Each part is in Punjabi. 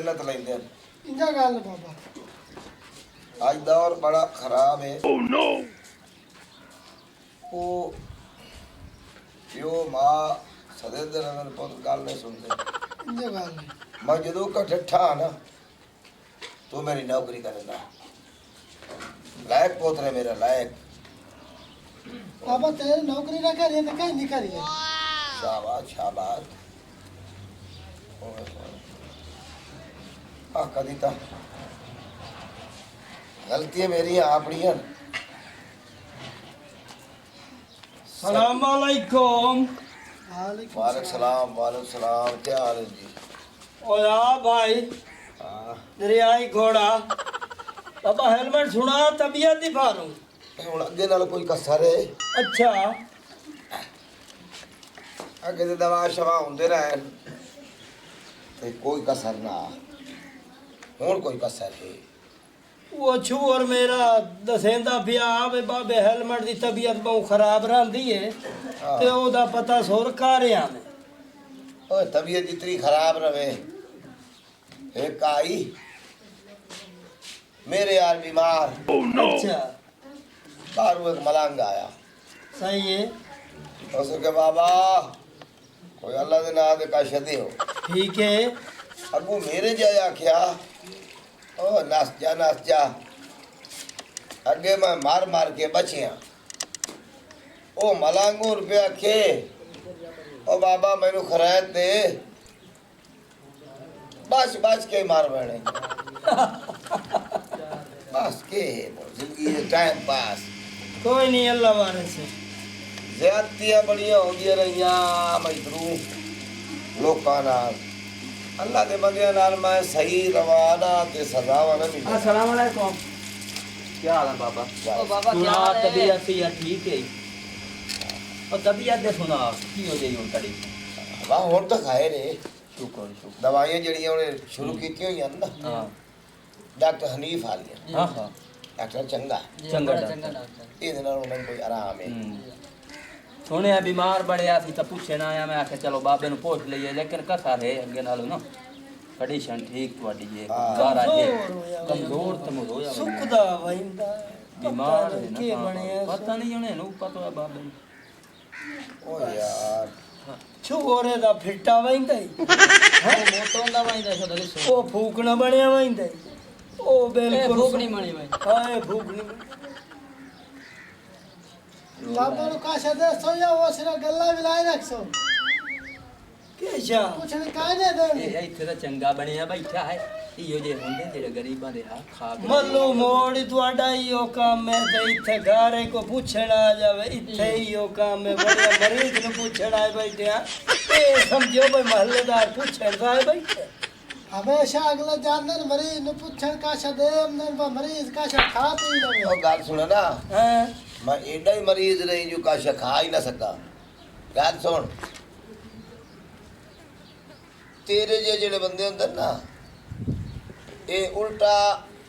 मिलत लेंदे इंजा गल बाबा आज दौर बड़ा खराब है Oh no! वो यो मां सदे दिन मेरे पुत गल नहीं सुनते इंजा गल मैं जदों का ठट्ठा ना तू मेरी नौकरी करना लायक पोतरे मेरा लायक बाबा तेरी नौकरी ना करिए तो कहीं नहीं करिए शाबाश शाबाश आ कदी ता गलतियां मेरी अपनी सलाम अलैकुम। वालेकुम सलाम क्या हाल है जी ओया भाई हाँ दरियाई घोड़ा बाबा हेलमेट सुना तबीयत दी फारू। ਹੁਣ ਅੱਗੇ ਨਾਲ ਕੋਈ ਕਸਰ ਹੈ अच्छा ਅੱਗੇ ਤੇ ਦਵਾ ਸ਼ਵਾ ਹੁੰਦੇ ਰਹਿਣ ਤੇ ਕੋਈ ਕਸਰ ਨਾ ਹੁਣ ਕੋਈ ਕਸਰ ਹੈ वो छूर मेरा दसेंदा पिया वे बाबे हेलमेट दी तबीयत बहुत खराब रहंदी है ते ओदा पता सुर कारिया में ओए तबीयत जितनी खराब रहे एक आई मेरे यार बीमार Oh no! अच्छा बाहरों एक मलंग आया सही है उसके बाबा कोई अल्लाह दे नाम दे कश दे हो ठीक है अगू मेरे जाया आख्या ओ नस जा अगे मैं मार मार के बचिया ओ मलंगू रुपया खे ओ बाबा मैनू खरायत दे बच के मार बैठे बस के जिंदगी टाइम पास कोई नहीं अल्लाह वाले से ज्यादतियां बड़ियां होंदियां रहियां मजदूर लोकां नाल अल्लाह दे बंदियां नाल मैं सही रवाना ते सजावा ना मिले अस्सलाम वालेकुम। क्या हाल है बाबा? ओ बाबा क्या सुना हाल है? तबीयत सी है ठीक है और तबीयत दे सुना की हो जाई हुन कड़ी वाह हुण तक आए ने शुक्र शुक्र दवाइयां जड़ियां उन्हें शुरू कीतियां होईयां ना हां डॉक्टर हनीफ आलिया हां हां डॉक्टर चंगा चंगा चंगा डॉक्टर। डॉक्टर ਇਹਦੇ ਨਾਲ ਉਹਨਾਂ ਨੂੰ ਕੋਈ ਆਰਾਮ ਹੈ सुनिया बीमार बड़े सी तो पूछे ना आया मैं आखे चलो बाबे नु पूछ लईए लेकिन कसा है अगे नालों ना कंडीशन ठीक ਤੁਹਾਡੀ है बाहर आए कमजोर तो हो जा सुख दा वहिंदा बीमार है के ना बने पता नहीं उन्हें नु पता है बाबे नु ਓ ਯਾਰ छूरे दा फिट्टा वहिंदा ओ मोटो ਹੁੰਦਾ ਵਾਂਦਾ ਸੋ ਦਲੇ ओ फूकना बनया वहिंदा ओ ए बिल्कुल भूख नहीं मणी भाई हाय फूकनी बाबा नु काशा दे सोया वो सिरा गल्ला विलाय रखसो केशा कुछ नहीं काने दे ਇਹ ਇੱਥੇ ਤਾਂ ਚੰਗਾ ਬਣਿਆ ਬੈਠਾ ਹੈ ਇਹੋ ਜੇ ਹੁੰਦੇ ਜਿਹੜੇ ਗਰੀਬਾਂ ਦੇ ਹੱਥ ਖਾ ਕੇ ਮੱਲੂ ਮੋੜ ਤੁਹਾਡਾ ਹੀ ਉਹ ਕੰਮ ਹੈ ਤੇ ਇੱਥੇ ਘਾਰੇ ਕੋ ਪੁੱਛਣ ਆ ਜਾਵੇ ਇੱਥੇ ਹੀ ਉਹ ਕੰਮ ਹੈ ਬੜੇ ਮਰੀਜ਼ ਨੂੰ ਪੁੱਛਣ ਆਏ ਬੈਠੇ ਆ ਇਹ ਸਮਝੋ ਬਈ ਮਹੱਲੇਦਾਰ ਪੁੱਛਣ ਦਾ ਬੈਠੇ ਹਮੇਸ਼ਾ ਅਗਲਾ ਜਾਨਰ ਮਰੀਜ਼ ਨੂੰ ਪੁੱਛਣ ਕਾ ਸ਼ਦੇ ਅੰਦਰ ਮਰੀਜ਼ ਕਾ ਖਾ ਪੀ ਲਵੇ ਉਹ ਗੱਲ ਸੁਣ ਨਾ ਹਾਂ ਮੈਂ ਐਡਾ ਹੀ ਮਰੀਜ਼ ਰਹੀ ਜੋ ਕਾਸ਼ਾ ਖਾ ਹੀ ਨਾ ਸਕਾਂ ਗੱਲ ਸੁਣ ਤੇਰੇ ਜਿਹੜੇ ਬੰਦੇ ਹੁੰਦੇ ਨਾ ਇਹ ਉਲਟਾ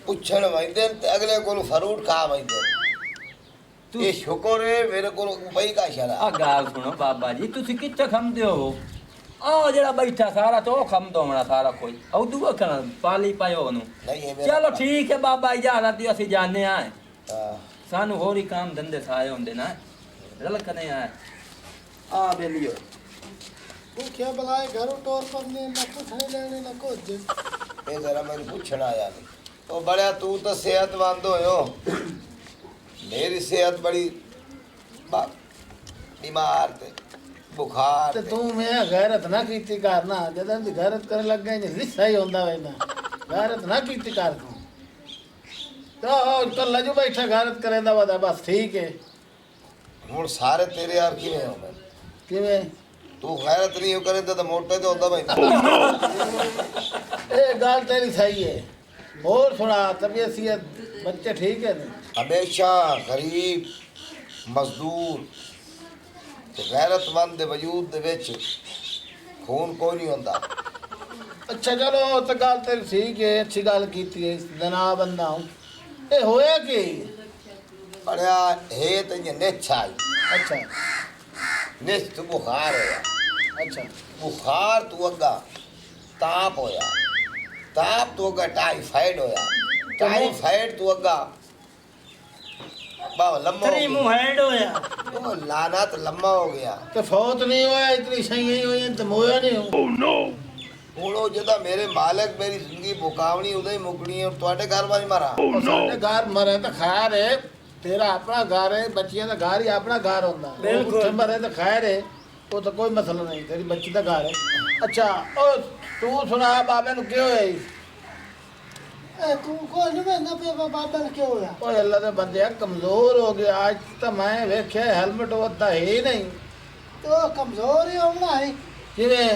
ਪੁੱਛਣ ਵੈਂਦੇ ਤੇ ਅਗਲੇ ਕੋਲ ਫਰੂਟ ਖਾ ਵੈਂਦੇ ਇਹ ਸ਼ੁਕਰ ਹੈ ਮੇਰੇ ਕੋਲ ਪਈ ਕਾਸ਼ਾ ਦਾ ਆ ਗੱਲ ਸੁਣੋ ਬਾਬਾ ਜੀ ਤੁਸੀਂ ਕਿੱਥੇ ਖੰਮਦੇ ਹੋ ਆ ਜਿਹੜਾ ਬੈਠਾ ਸਾਰਾ ਤੇ ਉਹ ਖੰਮਦਾ ਹੋਣਾ ਸਾਰਾ ਕੋਈ ਉਦੋਂ ਵਖਣਾ ਪਾਲੀ ਪਾਇਓ ਉਹਨੂੰ ਨਹੀਂ ਇਹ ਮੇਰਾ ਚਲੋ ਠੀਕ ਹੈ ਬਾਬਾ ਇਜਾਜ਼ਤ ਦਿਓ ਅਸੀਂ ਜਾਣੇ ਆ ਹਾਂ ਸਾਨੂੰ ਹੋਰ ਹੀ ਕੰਮ ਧੰਦੇ ਸਾਏ ਹੁੰਦੇ ਨਾ ਰਲਕ ਨਹੀਂ ਆ ਆ ਬੇਲੀਓ ਭੁੱਖਿਆ ਬਲਾਏ ਘਰੋਂ ਟੋਰ ਪਰਨੇ ਨਾ ਪੁੱਛਣੇ ਲੈਣੇ ਨਾ ਕੁਝ ਇਹ ਜ਼ਰਾ ਮੈਨੂੰ ਪੁੱਛਣ ਆਇਆ ਨਹੀਂ ਉਹ ਬੜਿਆ ਤੂੰ ਤਾਂ ਸਿਹਤਮੰਦ ਹੋਇਓ ਮੇਰੀ ਸਿਹਤ ਬੜੀ ਬਿਮਾਰ ਤੇ ਬੁਖਾਰ ਤੇ ਤੂੰ ਮੈਂ ਗੈਰਤ ਨਾ ਕੀਤੀ ਕਰਨਾ ਜਦੋਂ ਦੀ ਗੈਰਤ ਕਰਨ ਲੱਗ ਗਏ ਨਹੀਂ ਸਹੀ ਹੁੰਦਾ ਵੈਨਾ ਗੈਰਤ ਨਾ ਕੀਤੀ ਕਰ ਤੂੰ ਤਾਂ ਕੱਲਾ ਜੋ ਬੈਠਾ ਗੈਰਤ ਕਰੇਂਦਾ ਵਾ ਬਸ ਠੀਕ ਹੈ ਹੁਣ ਸਾਰੇ ਤੇਰੇ ਯਾਰ ਕਿਵੇਂ ਹੋਵੇ ਕਿਵੇਂ ਤੂੰ ਗੈਰਤ ਨਹੀਂ ਕਰੇਂਦਾ ਤਾਂ ਮੋਟੇ ਤੇ ਹੁੰਦਾ ਭਾਈ ਇਹ ਗੱਲ ਤੇਰੀ ਸਹੀ ਹੈ ਹੋਰ ਸੁਣਾ ਤਬੀਅਤ ਸੀਅਤ ਬੱਚੇ ਠੀਕ ਹੈ ਨੇ ਹਮੇਸ਼ਾ ਗਰੀਬ ਮਜ਼ਦੂਰ ਤੇ ਗੈਰਤਮੰਦ ਦੇ ਵਜੂਦ ਦੇ ਵਿੱਚ ਖੂਨ ਕੋਈ ਨਹੀਂ ਹੁੰਦਾ ਅੱਛਾ ਚਲੋ ਤਾਂ ਗੱਲ ਤੇਰੀ ਠੀਕ ਹੈ ਅੱਛੀ ਗੱਲ ਕੀਤੀ ਹੈ ਦਨਾ ਬੰਦਾ ਹੂੰ ਇਹ ਹੋਇਆ ਕੀ ਪੜਿਆ ਹੈ ਤੇ ਨਿਛਾਈ ਅੱਛਾ ਨਿਛ ਤੂੰ ਬੁਖਾਰ ਹੋਇਆ ਅੱਛਾ ਬੁਖਾਰ ਤੂੰ ਅੱਗਾ ਤਾਪ ਹੋਇਆ ताप तो अगा टाइफाइड होया टाइफाइड तो अगा बाव लम्बा हो थरी गया। मुंह हैड होया ओ लानत लम्बा हो गया ਤੇ ਫੌਤ ਨਹੀਂ ਹੋਇਆ ਇਤਨੀ ਸਹੀ ਹੋਈ ਤੇ ਮੋਇਆ ਨਹੀਂ ਹੋ ਹੁਣ ਉਹ ਜਿਹਦਾ ਮੇਰੇ ਮਾਲਕ ਮੇਰੀ ਜ਼ਿੰਦਗੀ ਮੁਕਾਵਣੀ ਉਹਦਾ ਹੀ ਮੁਕਣੀ ਹੈ ਤੁਹਾਡੇ ਘਰ ਵਾਲੀ ਮਾਰਾ ਉਹ ਸਾਡੇ ਘਰ ਮਰੇ ਤਾਂ ਖੈਰ ਹੈ ਤੇਰਾ ਆਪਣਾ ਘਰ ਹੈ ਬੱਚਿਆਂ ਦਾ ਘਰ ਹੀ ਆਪਣਾ ਘਰ ਹੁੰਦਾ ਬਿਲਕੁਲ। ਉੱਥੇ ਮਰੇ ਤਾਂ ਖੈਰ ਹੈ ਉਹ ਤਾਂ ਕੋਈ ਮਸਲਾ ਨਹੀਂ ਤੇਰੀ ਬੱਚੀ ਦਾ ਘਰ ਹੈ ਅੱਛਾ ਉਹ ਤੂੰ ਸੁਣਾ ਬਾਬੇ ਨੂੰ ਕਿਉਂ ਹੋਇਆ ਈ? ਤੂੰ ਕੋਈ ਨਹੀਂ ਮੈਨਾਂ ਪੇ ਬਾਬਾ ਨੂੰ ਕਿਉਂ ਹੋਇਆ ਓਏ ਅੱਲਾ ਦੇ ਬੰਦਿਆ ਕਮਜ਼ੋਰ ਹੋ ਗਿਆ ਅੱਜ ਤਾਂ ਮੈਂ ਵੇਖਿਆ ਹੈਲਮਟ ਵੱਧਾ ਹੀ ਨਹੀਂ ਤੇ ਉਹ ਕਮਜ਼ੋਰ ਹੀ ਹੋਣਾ ਹੈ ਕਿਵੇਂ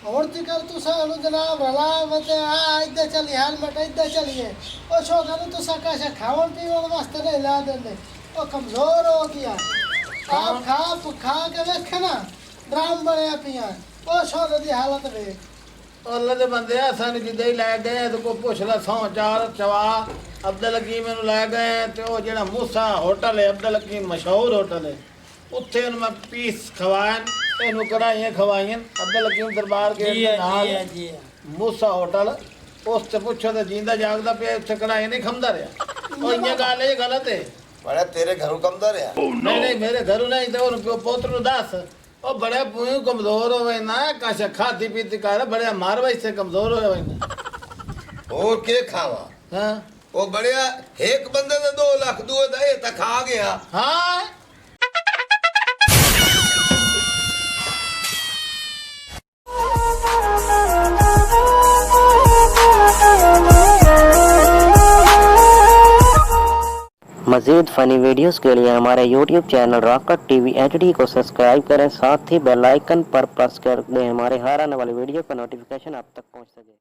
ਹੋਰ ਤੇ ਕਰ ਤੂੰ ਸਾਨੂੰ ਜਨਾਬ ਰਲਾ ਵਤੇ ਆ ਇੱਧਰ ਚੱਲੀ ਹੈਲਮਟ ਇੱਧਰ ਚੱਲੀਏ ਉਹ ਛੋਕਰਾ ਨੂੰ ਤੁਸੀਂ ਕਾਸ਼ਾ ਖਾਣ ਪੀਣ ਵਾਸਤੇ ਨਹੀਂ ਲਾ ਦਿੰਦੇ ਉਹ ਕਮਜ਼ੋਰ ਹੋ ਗਿਆ ਆਪ ਖਾ ਕੇ ਵੇਖਣਾ ਡਰਾਮ ਬਣਿਆ ਪਿਆ ਉਹ ਛੋਕਰੇ ਦੀ ਹਾਲਤ ਵੇਖ ਅੱਲਾ ਦੇ ਬੰਦਿਆ ਸਾਨੂੰ ਜਿੱਦਾਂ ਹੀ ਲੈ ਗਏ ਤੇ ਕੋ ਪੁੱਛ ਲੈ ਸੌ ਚਾਰ ਚਵਾ ਅਬਦੁਲ ਹਕੀਮ ਨੂੰ ਲੈ ਗਏ ਤੇ ਉਹ ਜਿਹੜਾ ਮੂਸਾ ਹੋਟਲ ਹੈ ਅਬਦੁਲ ਹਕੀਮ ਮਸ਼ਹੂਰ ਹੋਟਲ ਹੈ ਉੱਥੇ ਉਹਨੂੰ ਮੈਂ ਪੀਸ ਖਵਾਇਆ ਇਹਨੂੰ ਕੜਾਈਆਂ ਖਵਾਈਆਂ ਅਬਦੁਲ ਹਕੀਮ ਦਰਬਾਰ ਜੀ ਗੇਟ ਦੇ ਹੈ ਨਾਲ ਜੀ ਹੈ ਜੀ ਹੈ ਮੂਸਾ ਹੋਟਲ ਉਸ ਤੇ ਪੁੱਛੋ ਤੇ ਜਿੰਦਾ ਜਾਗਦਾ ਪਿਆ ਉੱਥੇ ਕੜਾਈਆਂ ਨਹੀਂ ਖੰਦਾ ਰਿਹਾ ਉਹ ਇਹ ਗੱਲ ਇਹ ਗਲਤ ਹੈ ਬੜਾ ਤੇਰੇ ਘਰੋਂ ਕਮਦਰ ਆ ਨਹੀਂ ਨਹੀਂ ਮੇਰੇ ਘਰੋਂ ਨਹੀਂ ਤੇ ਉਹਨੂੰ ਪਿਓ ਪੁੱਤਰ ਨੂੰ ਦੱਸ ਉਹ ਬੜੇ ਪੂਰੀ ਕਮਜ਼ੋਰ ਹੋਵੇ ਨਾ ਕਾਸ਼ਾ ਖਾਦੀ ਪੀਤੀ ਕਰ ਬੜੇ ਮਾਰਵਾਈ ਸੇ ਕਮਜ਼ੋਰ ਹੋਵੇ ਨਾ ਹੋਰ ਕੀ ਖਾਵਾ ਹਾਂ ਉਹ ਬੜਿਆ ਇੱਕ ਬੰਦੇ ਦੇ 2 ਲੱਖ ਦੂਏ ਦਾ ਇਹ ਤਾਂ ਖਾ ਗਿਆ ਹਾਂ मज़ीद फ़नी वीडियोस के लिए हमारे YouTube channel rocket TV HD को सब्सक्राइब करें, साथ ही बेल आइकन पर प्रेस कर दें हमारे हर आने वाली वीडियो का नोटिफिकेशन आप तक पहुंच सके।